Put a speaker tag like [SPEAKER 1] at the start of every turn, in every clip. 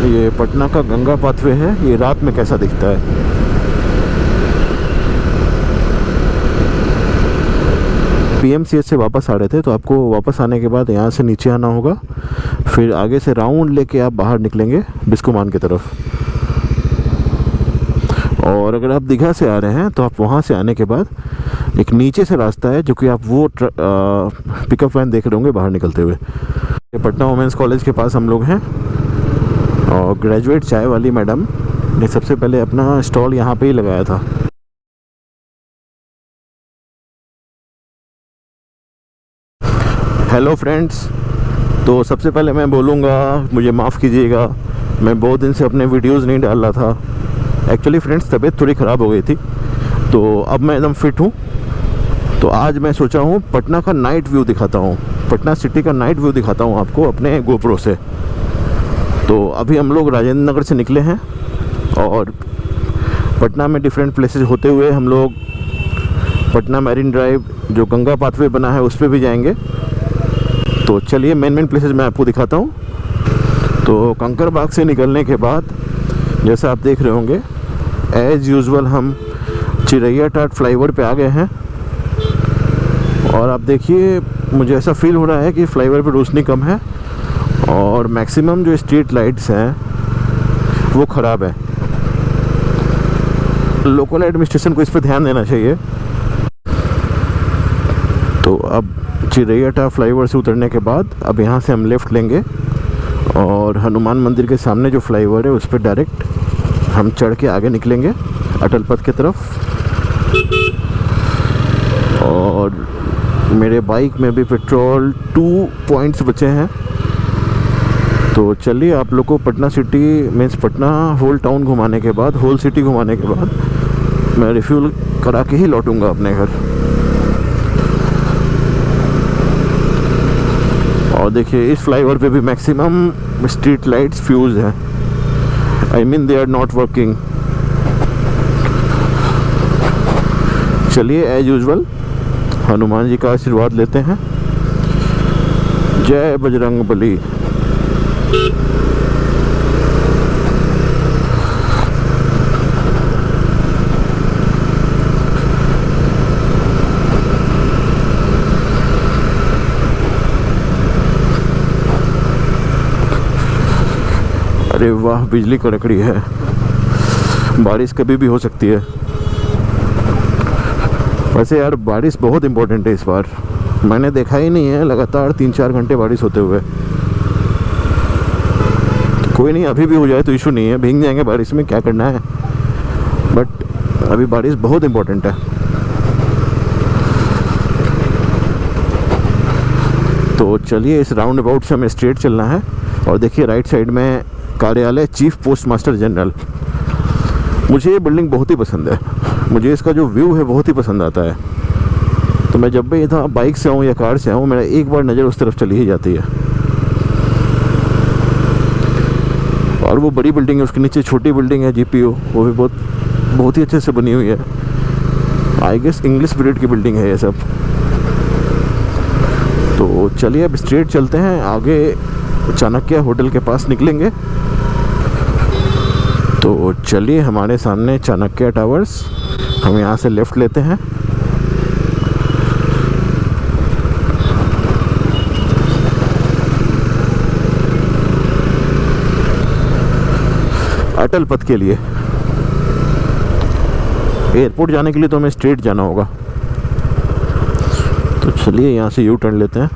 [SPEAKER 1] ये पटना का गंगा पाथवे है, ये रात में कैसा दिखता है। पीएमसीएच से वापस आ रहे थे, तो आपको वापस आने के बाद यहाँ से नीचे आना होगा, फिर आगे से राउंड लेके आप बाहर निकलेंगे बिस्कोमान की तरफ। और अगर आप दीघा से आ रहे हैं तो आप वहाँ से आने के बाद एक नीचे से रास्ता है, जो कि आप वो पिकअप वैन देख रहे होंगे बाहर निकलते हुए। पटना वुमेंस कॉलेज के पास हम लोग हैं, और ग्रेजुएट चाय वाली मैडम ने सबसे पहले अपना स्टॉल यहाँ पे ही लगाया था। हेलो फ्रेंड्स, तो सबसे पहले मैं बोलूँगा, मुझे माफ़ कीजिएगा, मैं बहुत दिन से अपने वीडियोस नहीं डाल रहा था। एक्चुअली फ्रेंड्स, तबीयत थोड़ी ख़राब हो गई थी, तो अब मैं एकदम फिट हूँ। तो आज मैं सोचा हूँ पटना का नाइट व्यू दिखाता हूँ, पटना सिटी का नाइट व्यू दिखाता हूँ आपको अपने गोप्रो से। तो अभी हम लोग राजेंद्र नगर से निकले हैं, और पटना में डिफरेंट प्लेसेस होते हुए हम लोग पटना मैरिन ड्राइव, जो गंगा पाथवे बना है, उस पर भी जाएंगे। तो चलिए मेन प्लेसेस मैं आपको दिखाता हूँ। तो कंकरबाग से निकलने के बाद जैसा आप देख रहे होंगे, एज़ यूजुअल हम चिरैया टाट फ्लाईओवर पे आ गए हैं। और आप देखिए, मुझे ऐसा फील हो रहा है कि फ्लाईओवर पे रोशनी कम है, और मैक्सिमम जो स्ट्रीट लाइट्स हैं वो ख़राब है। लोकल एडमिनिस्ट्रेशन को इस पर ध्यान देना चाहिए। तो अब चिरैया टाट फ्लाईओवर से उतरने के बाद अब यहाँ से हम लेफ़्ट लेंगे, और हनुमान मंदिर के सामने जो फ्लाईओवर है उस पर डायरेक्ट हम चढ़ के आगे निकलेंगे अटल पथ की तरफ। और मेरे बाइक में भी पेट्रोल 2 पॉइंट्स बचे हैं। तो चलिए आप लोग को Patna city means Patna whole town घुमाने के बाद, होल सिटी घुमाने के बाद मैं रिफ्यूल करा के ही लौटूंगा अपने घर। और देखिए, इस फ्लाईओवर पे भी मैक्सिमम स्ट्रीट लाइट्स फ्यूज हैं, I mean they are not working. चलिए एज यूजुअल हनुमान जी का आशीर्वाद लेते हैं। जय बजरंग बली। अरे वाह, बिजली कड़कड़ी है। बारिश कभी भी हो सकती है। वैसे यार, बारिश बहुत इम्पोर्टेंट है इस बार। मैंने देखा ही नहीं है लगातार 3-4 घंटे बारिश होते हुए। कोई नहीं, अभी भी हो जाए तो इशू नहीं है, भीग जाएंगे बारिश में, क्या करना है। बट अभी बारिश बहुत इम्पोर्टेंट है। तो चलिए, इस राउंड अबाउट से हमें स्ट्रेट चलना है। और देखिए राइट साइड में कार्यालय चीफ पोस्ट मास्टर जनरल। मुझे ये बिल्डिंग बहुत ही पसंद है, मुझे इसका जो व्यू है बहुत ही पसंद आता है। तो मैं जब भी इधर बाइक से आऊँ या कार से आऊँ, मेरा एक बार नज़र उस तरफ चली ही जाती है। और वो बड़ी बिल्डिंग है, उसके नीचे छोटी बिल्डिंग है जीपीओ, वो भी बहुत ही अच्छे से बनी हुई है। आई गेस इंग्लिश पीरियड की बिल्डिंग है ये सब। तो चलिए अब स्ट्रेट चलते हैं, आगे चाणक्य होटल के पास निकलेंगे। तो चलिए, हमारे सामने चाणक्य टावर्स, हम यहाँ से लेफ़्ट लेते हैं। अटल पथ के लिए, एयरपोर्ट जाने के लिए तो हमें स्ट्रेट जाना होगा। तो चलिए यहाँ से यू टर्न लेते हैं।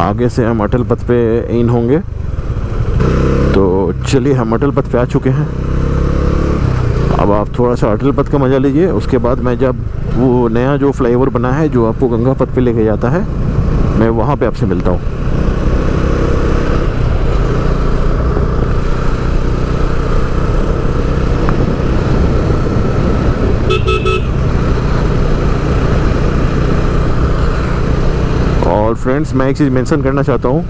[SPEAKER 1] आगे से हम अटल पथ पे इन होंगे। तो चलिए, हम अटल पथ पे आ चुके हैं। अब आप थोड़ा सा अटल पथ का मज़ा लीजिए। उसके बाद मैं जब वो नया जो फ्लाईओवर बना है जो आपको गंगा पथ पे लेके जाता है, मैं वहाँ पे आपसे मिलता हूँ। और फ्रेंड्स, मैं एक चीज़ मेंशन करना चाहता हूँ,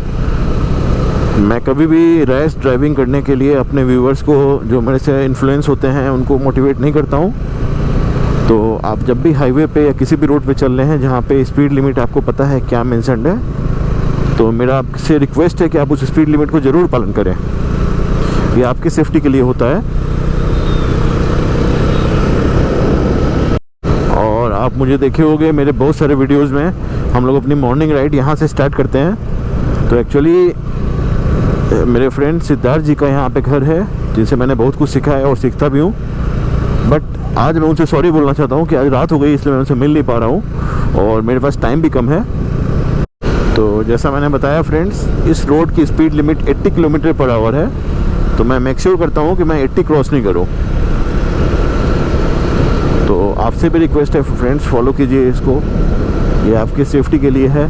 [SPEAKER 1] मैं कभी भी रैश ड्राइविंग करने के लिए अपने व्यूअर्स को, जो मेरे से इन्फ्लुएंस होते हैं, उनको मोटिवेट नहीं करता हूँ। तो आप जब भी हाईवे पे या किसी भी रोड पे चल रहे हैं जहाँ पे स्पीड लिमिट आपको पता है क्या मेंशन्ड है, तो मेरा आपसे रिक्वेस्ट है कि आप उस स्पीड लिमिट को ज़रूर पालन करें। ये आपकी सेफ्टी के लिए होता है। और आप मुझे देखे होंगे मेरे बहुत सारे वीडियोस में, हम लोग अपनी मॉर्निंग राइड यहाँ से स्टार्ट करते हैं। तो एक्चुअली मेरे फ्रेंड सिद्धार्थ जी का यहाँ पे घर है, जिनसे मैंने बहुत कुछ सीखा है और सीखता भी हूँ। बट आज मैं उनसे सॉरी बोलना चाहता हूँ कि आज रात हो गई, इसलिए मैं उनसे मिल नहीं पा रहा हूँ और मेरे पास टाइम भी कम है। तो जैसा मैंने बताया फ्रेंड्स, इस रोड की speed limit 80 kilometre per hour है। तो मैं मेक श्योर करता हूँ कि मैं 80 क्रॉस नहीं करूँ। तो आपसे भी रिक्वेस्ट है फ्रेंड्स, फॉलो कीजिए इसको, ये आपकी सेफ्टी के लिए है।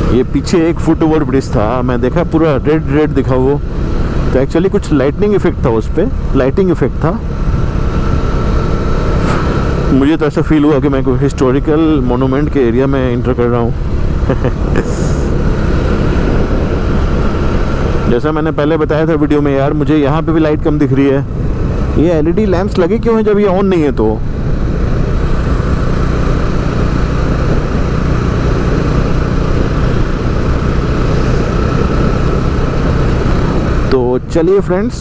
[SPEAKER 1] ये पीछे एक फुट ओवर ब्रिज था, मैं देखा पूरा रेड रेड दिखा वो। तो एक्चुअली कुछ लाइटनिंग इफेक्ट था, उस पर लाइटिंग इफेक्ट था। मुझे तो ऐसा फील हुआ कि मैं कोई हिस्टोरिकल मोनूमेंट के एरिया में इंटर कर रहा हूँ। जैसा मैंने पहले बताया था वीडियो में, यार मुझे यहाँ पे भी लाइट कम दिख रही है। ये एलईडी लैंप्स लगे क्यों हैं जब ये ऑन नहीं है? तो चलिए फ्रेंड्स,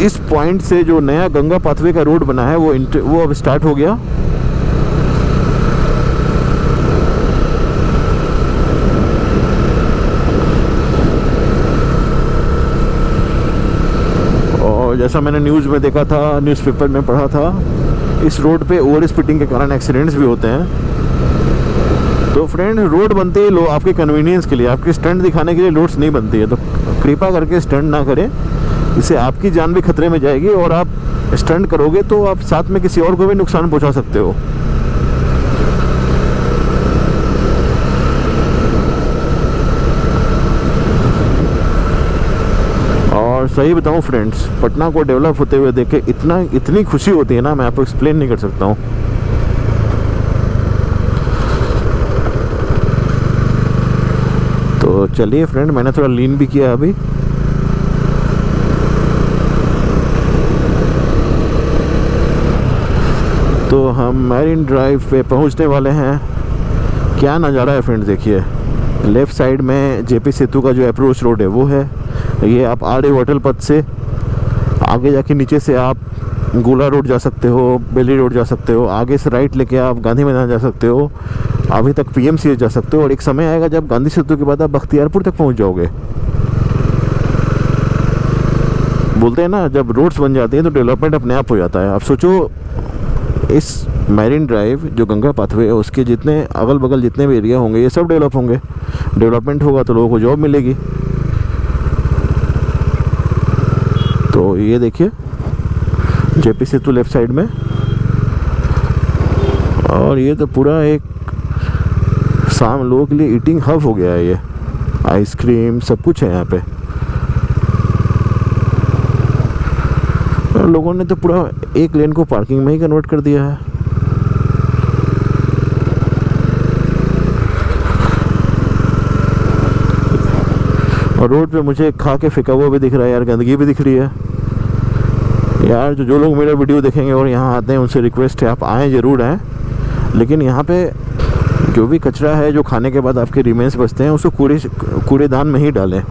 [SPEAKER 1] इस पॉइंट से जो नया गंगा पाथवे का रोड बना है वो अब स्टार्ट हो गया। और जैसा मैंने न्यूज़ में देखा था, न्यूज़पेपर में पढ़ा था, इस रोड पे ओवर स्पीडिंग के कारण एक्सीडेंट्स भी होते हैं। तो फ्रेंड, रोड बनती है आपके कन्वीनियंस के लिए, आपके स्टंट दिखाने के लिए रोड्स नहीं बनती है। तो कृपा करके स्टंट ना करें, इससे आपकी जान भी खतरे में जाएगी और आप स्टंट करोगे तो आप साथ में किसी और को भी नुकसान पहुंचा सकते हो। और सही बताऊं फ्रेंड्स, पटना को डेवलप होते हुए देख के इतनी खुशी होती है ना, मैं आपको एक्सप्लेन नहीं कर सकता हूं। तो चलिए फ्रेंड, मैंने थोड़ा लीन भी किया अभी। तो हम मैरिन ड्राइव पे पहुंचने वाले हैं। क्या नज़ारा है फ्रेंड्स, देखिए। लेफ़्ट साइड में जेपी सेतु का जो अप्रोच रोड है वो है। ये आप आरडी होटल पथ से आगे जाके नीचे से आप गोला रोड जा सकते हो, बेली रोड जा सकते हो, आगे से राइट लेके आप गांधी मैदान जा सकते हो, अभी तक पीएमसीएच जा सकते हो। और एक समय आएगा जब गांधी सेतु के बाद आप बख्तियारपुर तक पहुंच जाओगे। बोलते हैं ना, जब रोड्स बन जाती हैं तो डेवलपमेंट अपने आप हो जाता है। आप सोचो, इस मैरिन ड्राइव जो गंगा पाथवे है, उसके जितने अगल बगल जितने भी एरिया होंगे, ये सब डेवलप होंगे। डेवलपमेंट होगा तो लोगों को जॉब मिलेगी। तो ये देखिए, जेपी सेतु लेफ्ट साइड में, और ये तो पूरा एक शाम लोगों के लिए ईटिंग हब हो गया है। ये आइसक्रीम सब कुछ है यहाँ पे। और लोगों ने तो पूरा एक लेन को पार्किंग में ही कन्वर्ट कर दिया है। और रोड पे मुझे खा के फेंका हुआ भी दिख रहा है यार, गंदगी भी दिख रही है यार। जो लोग मेरा वीडियो देखेंगे और यहाँ आते हैं, उनसे रिक्वेस्ट है आप आएँ, ज़रूर आएँ। लेकिन यहाँ पे जो भी कचरा है, जो खाने के बाद आपके रिमेन्स बचते हैं, उसको कूड़ेदान में ही डालें।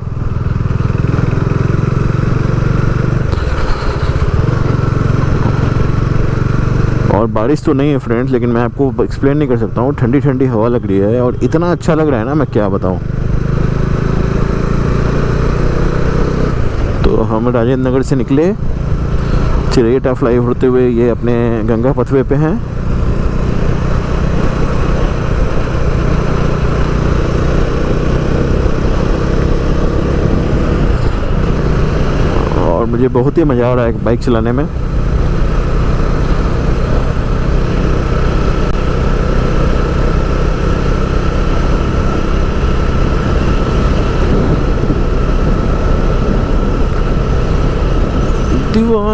[SPEAKER 1] और बारिश तो नहीं है फ्रेंड्स, लेकिन मैं आपको एक्सप्लेन नहीं कर सकता हूँ। ठंडी ठंडी हवा लग रही है और इतना अच्छा लग रहा है ना, मैं क्या बताऊँ। तो हम राजेंद्र नगर से निकले, चिरैटा फ्लाई होते हुए ये अपने गंगा पाथवे पे हैं। और मुझे बहुत ही मज़ा आ रहा है बाइक चलाने में।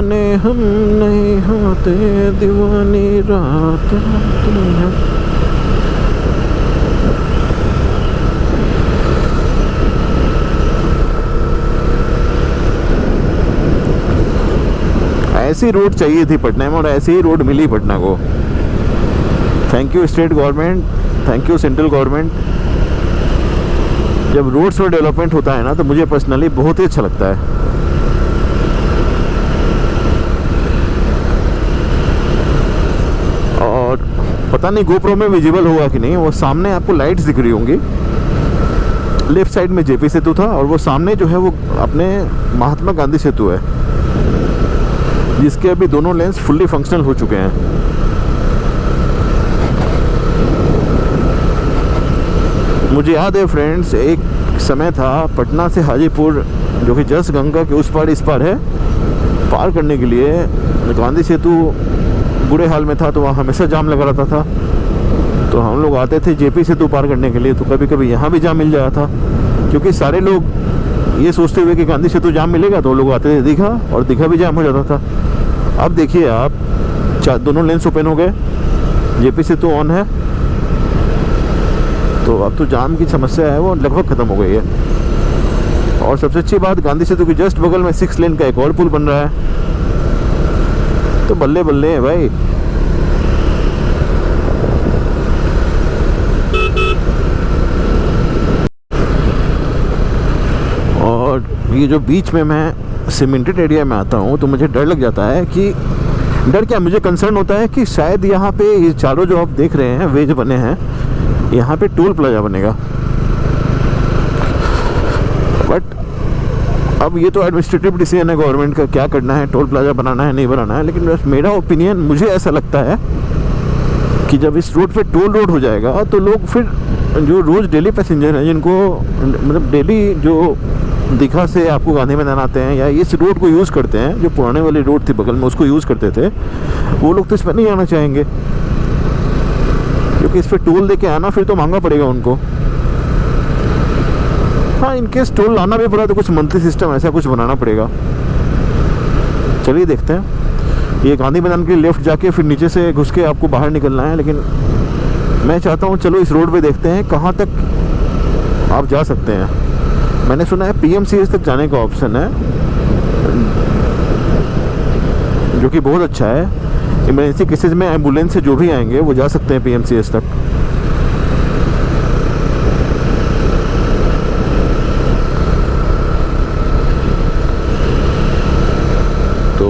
[SPEAKER 1] दीवाने हम नहीं होते, दीवानी रात होती है। ऐसी रोड चाहिए थी पटना में और ऐसी ही रोड मिली पटना को। Thank you state government, thank you central government. जब रोड्स में डेवलपमेंट होता है ना तो मुझे पर्सनली बहुत ही अच्छा लगता है। और पता नहीं गोप्रो में विजिबल होगा कि नहीं, वो सामने आपको लाइट्स दिख रही होंगी। लेफ्ट साइड में जेपी सेतु था और वो सामने जो है वो अपने महात्मा गांधी सेतु है, जिसके अभी दोनों लेन्स फुल्ली फंक्शनल हो चुके हैं। मुझे याद है फ्रेंड्स, एक समय था पटना से हाजीपुर, जो कि जस्ट गंगा के उस पार इस पार है, पार करने के लिए गांधी सेतु बुरे हाल में था, तो वहाँ हमेशा जाम लगा रहता था। तो हम लोग आते थे जेपी सेतु पार करने के लिए, तो कभी कभी यहाँ भी जाम मिल जाता था, क्योंकि सारे लोग ये सोचते हुए कि गांधी सेतु जाम मिलेगा तो लोग आते थे दीघा, और दीघा भी जाम हो जाता था। अब देखिए आप, दोनों लेन्स ओपन हो गए, जेपी सेतु ऑन है, तो अब तो जाम की समस्या है वो लगभग ख़त्म हो गई है। और सबसे अच्छी बात, गांधी सेतु के जस्ट बगल में 6 लेन का एक और पुल बन रहा है, तो बल्ले बल्ले है भाई। और ये जो बीच में मैं सीमेंटेड एरिया में आता हूँ तो मुझे डर लग जाता है कि, डर क्या, मुझे कंसर्न होता है कि शायद यहाँ पे ये चारों जो आप देख रहे हैं वेज बने हैं, यहाँ पे टोल प्लाजा बनेगा। बट अब ये तो एडमिनिस्ट्रेटिव डिसीजन है गवर्नमेंट का, क्या करना है, टोल प्लाजा बनाना है नहीं बनाना है। लेकिन बस मेरा ओपिनियन, मुझे ऐसा लगता है कि जब इस रोड पे टोल रोड हो जाएगा तो लोग फिर जो रोज़ डेली पैसेंजर हैं, जिनको मतलब डेली जो दीघा से आपको गांधी मैदान आते हैं या इस रोड को यूज़ करते हैं, जो पुराने वाली रोड थी बगल में उसको यूज़ करते थे, वो लोग तो इस पर नहीं आना चाहेंगे, क्योंकि इस पर टोल दे के आना फिर तो महंगा पड़ेगा उनको। हाँ, इनकेस टोल लाना भी पड़ा तो कुछ मंथली सिस्टम ऐसा कुछ बनाना पड़ेगा। चलिए देखते हैं। ये गांधी मैदान के लेफ्ट जाके फिर नीचे से घुस के आपको बाहर निकलना है, लेकिन मैं चाहता हूँ चलो इस रोड पे देखते हैं कहाँ तक आप जा सकते हैं। मैंने सुना है PMCH तक जाने का ऑप्शन है, जो कि बहुत अच्छा है। इमरजेंसी केसेस में एम्बुलेंस से जो भी आएंगे वो जा सकते हैं PMCH तक। तो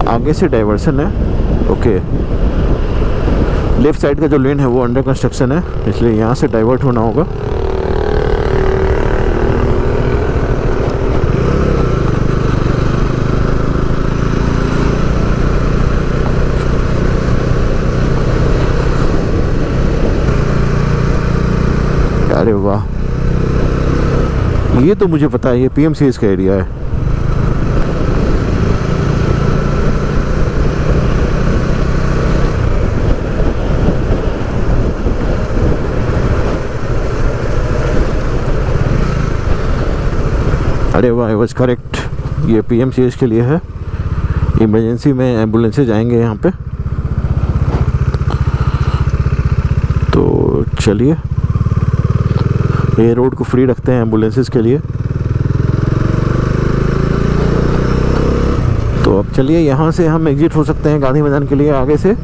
[SPEAKER 1] आगे से डाइवर्सन है, ओके। लेफ्ट साइड का जो लेन है वो अंडर कंस्ट्रक्शन है, इसलिए यहाँ से डाइवर्ट होना होगा। अरे वाह, ये तो मुझे पता है, ये PMCH का एरिया है। अरे वाह, आई वाज करेक्ट, ये PMCH के लिए है। इमरजेंसी में एम्बुलेंसेज जाएंगे यहाँ पे। तो चलिए ये रोड को फ्री रखते हैं एम्बुलेंसेस के लिए। तो अब चलिए यहाँ से हम एग्जिट हो सकते हैं गांधी मैदान के लिए आगे से।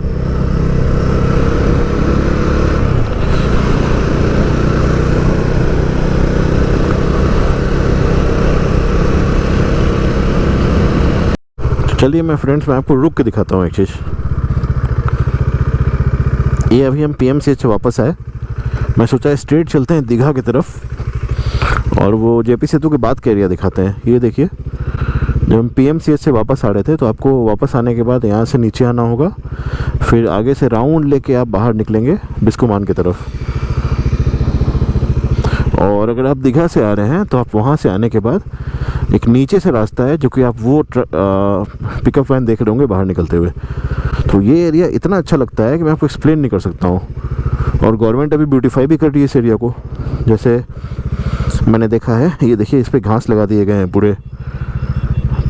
[SPEAKER 1] चलिए मैं फ्रेंड्स, मैं आपको रुक के दिखाता हूँ एक चीज़। ये अभी हम PMCH से वापस आए, मैं सोचा स्ट्रेट चलते हैं दीघा की तरफ और वो जेपी सेतु के बाद का एरिया दिखाते हैं। ये देखिए, जब हम PMCH से वापस आ रहे थे तो आपको वापस आने के बाद यहाँ से नीचे आना होगा, फिर आगे से राउंड लेके आप बाहर निकलेंगे बिस्कुमान की तरफ। और अगर आप दीघा से आ रहे हैं तो आप वहाँ से आने के बाद एक नीचे से रास्ता है, जो कि आप वो पिकअप वैन देख रहे होंगे बाहर निकलते हुए। तो ये एरिया इतना अच्छा लगता है कि मैं आपको एक्सप्लेन नहीं कर सकता हूँ। और गवर्नमेंट अभी ब्यूटीफाई भी कर रही है इस एरिया को, जैसे मैंने देखा है। ये देखिए, इस पर घास लगा दिए गए हैं पूरे,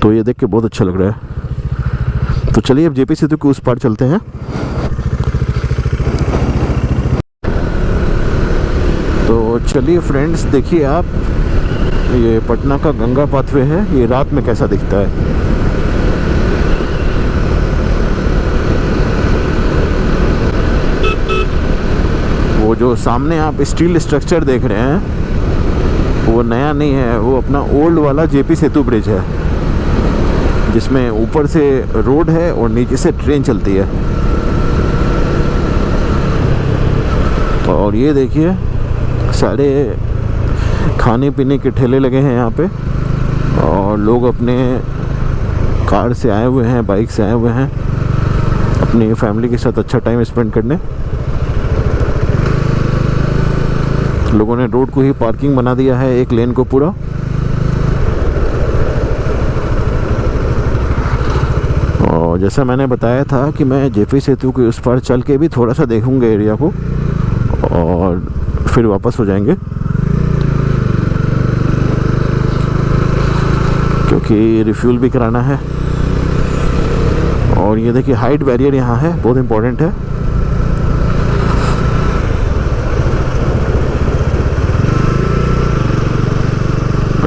[SPEAKER 1] तो ये देख के बहुत अच्छा लग रहा है। तो चलिए अब जेपी सेतु के उस पार चलते हैं। तो चलिए फ्रेंड्स, देखिए आप, ये पटना का गंगा पाथवे है, ये रात में कैसा दिखता है। वो जो सामने आप स्टील स्ट्रक्चर देख रहे हैं वो नया नहीं है, वो अपना ओल्ड वाला जेपी सेतु ब्रिज है, जिसमें ऊपर से रोड है और नीचे से ट्रेन चलती है। और ये देखिए सारे खाने पीने के ठेले लगे हैं यहाँ पे, और लोग अपने कार से आए हुए हैं, बाइक से आए हुए हैं अपनी फैमिली के साथ अच्छा टाइम स्पेंड करने। लोगों ने रोड को ही पार्किंग बना दिया है, एक लेन को पूरा। और जैसा मैंने बताया था कि मैं जेपी सेतु के उस पार चल के भी थोड़ा सा देखूंगा एरिया को, और फिर वापस हो जाएंगे, क्योंकि रिफ्यूल भी कराना है। और ये देखिए हाइट बैरियर यहाँ है, बहुत इम्पोर्टेंट है।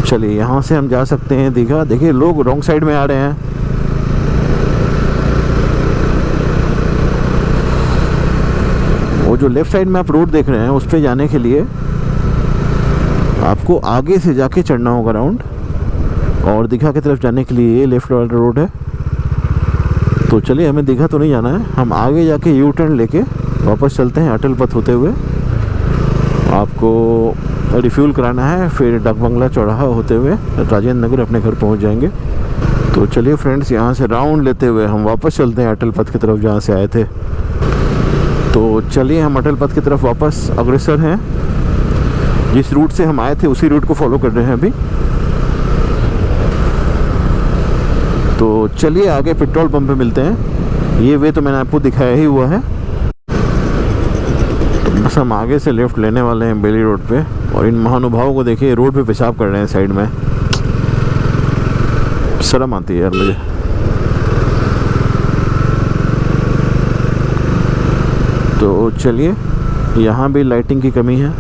[SPEAKER 1] चलिए यहाँ से हम जा सकते हैं दीघा। देखिए लोग रॉन्ग साइड में आ रहे हैं। वो जो लेफ्ट साइड में आप रोड देख रहे हैं उस पे जाने के लिए आपको आगे से जाके चढ़ना होगा राउंड, और दीघा की तरफ जाने के लिए ये लेफ्ट वाला रोड है। तो चलिए हमें दीघा तो नहीं जाना है, हम आगे जाके यू टर्न लेके वापस चलते हैं अटल पथ होते हुए। आपको रिफ्यूल कराना है, फिर डाक बंगला चौराहा होते हुए राजेंद्र नगर अपने घर पहुंच जाएंगे। तो चलिए फ्रेंड्स, यहाँ से राउंड लेते हुए हम वापस चलते हैं अटल पथ की तरफ जहाँ से आए थे। तो चलिए हम अटल पथ की तरफ वापस अग्रसर हैं। जिस रूट से हम आए थे उसी रूट को फॉलो कर रहे हैं अभी। तो चलिए आगे पेट्रोल पंप पे मिलते हैं। ये वे तो मैंने आपको दिखाया ही हुआ है। तो बस हम आगे से लेफ्ट लेने वाले हैं बेली रोड पे, और इन महानुभावों को देखिए रोड पे पेशाब कर रहे हैं साइड में। शर्म आती है यार मुझे। तो चलिए, यहाँ भी लाइटिंग की कमी है,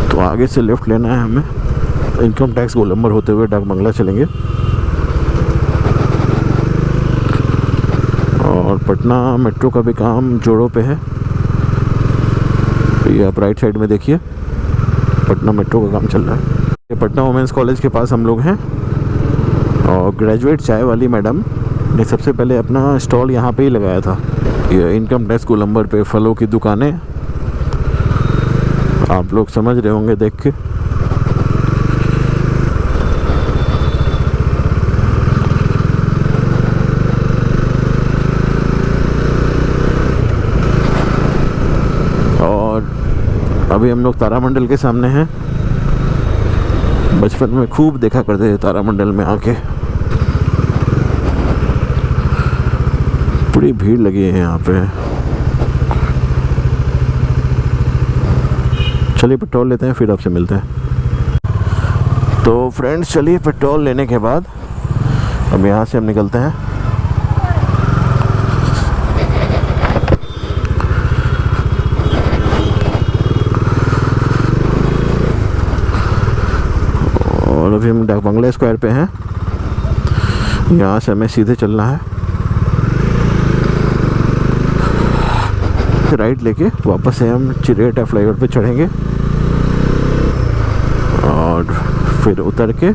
[SPEAKER 1] तो आगे से लेफ्ट लेना है हमें। इनकम टैक्स गोलंबर होते हुए डाक बंगला चलेंगे, और पटना मेट्रो का भी काम जोरों पे है। ये आप राइट साइड में देखिए, पटना मेट्रो का काम चल रहा है। ये पटना वुमेंस कॉलेज के पास हम लोग हैं, और ग्रेजुएट चाय वाली मैडम ने सबसे पहले अपना स्टॉल यहाँ पे ही लगाया था। ये इनकम टैक्स गोलंबर पे फलों की दुकानें, आप लोग समझ रहे होंगे देख के। और अभी हम लोग तारामंडल के सामने हैं। बचपन में खूब देखा करते थे तारामंडल में आके। पूरी भीड़ लगी है यहाँ पे। चलिए पेट्रोल लेते हैं, फिर आपसे मिलते हैं। तो फ्रेंड्स चलिए पेट्रोल लेने के बाद अब यहाँ से हम निकलते हैं। और अभी हम डाक बंगला स्क्वायर पे हैं। यहाँ से हमें सीधे चलना है, राइट लेके वापस से हम चिरेटा फ्लाईओवर पे चढ़ेंगे, और फिर उतर के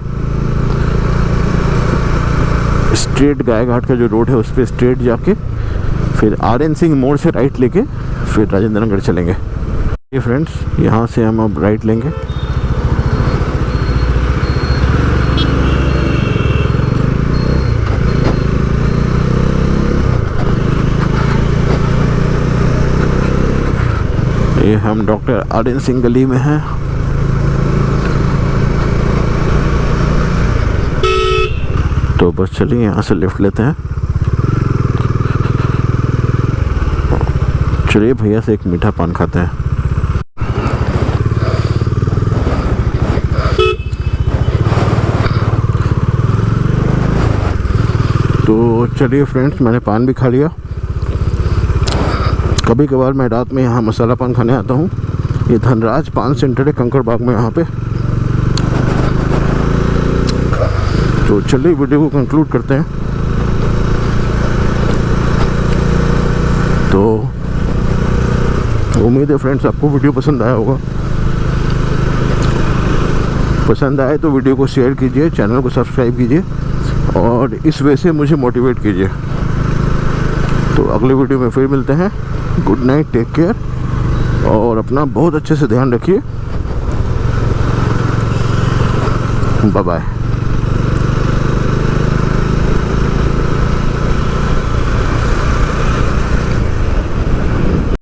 [SPEAKER 1] स्ट्रेट गाय घाट का जो रोड है उस पर स्ट्रेट जाके फिर आर.एन. सिंह मोड़ से राइट लेके फिर राजेंद्र नगर चलेंगे। ये फ्रेंड्स, यहाँ से हम अब राइट लेंगे। ये हम डॉक्टर आर.एन. सिंह गली में हैं। तो बस चलिए यहाँ से लिफ्ट लेते हैं। चलिए भैया से एक मीठा पान खाते हैं। तो चलिए फ्रेंड्स, मैंने पान भी खा लिया। कभी कभार मैं रात में यहाँ मसाला पान खाने आता हूँ। ये धनराज पान सेंटर है कंकड़ बाग में यहाँ पे। तो चलिए वीडियो को कंक्लूड करते हैं। तो उम्मीद है फ्रेंड्स आपको वीडियो पसंद आया होगा। पसंद आए तो वीडियो को शेयर कीजिए, चैनल को सब्सक्राइब कीजिए और इस वे से मुझे मोटिवेट कीजिए। तो अगले वीडियो में फिर मिलते हैं। गुड नाइट, टेक केयर और अपना बहुत अच्छे से ध्यान रखिए। Bye bye.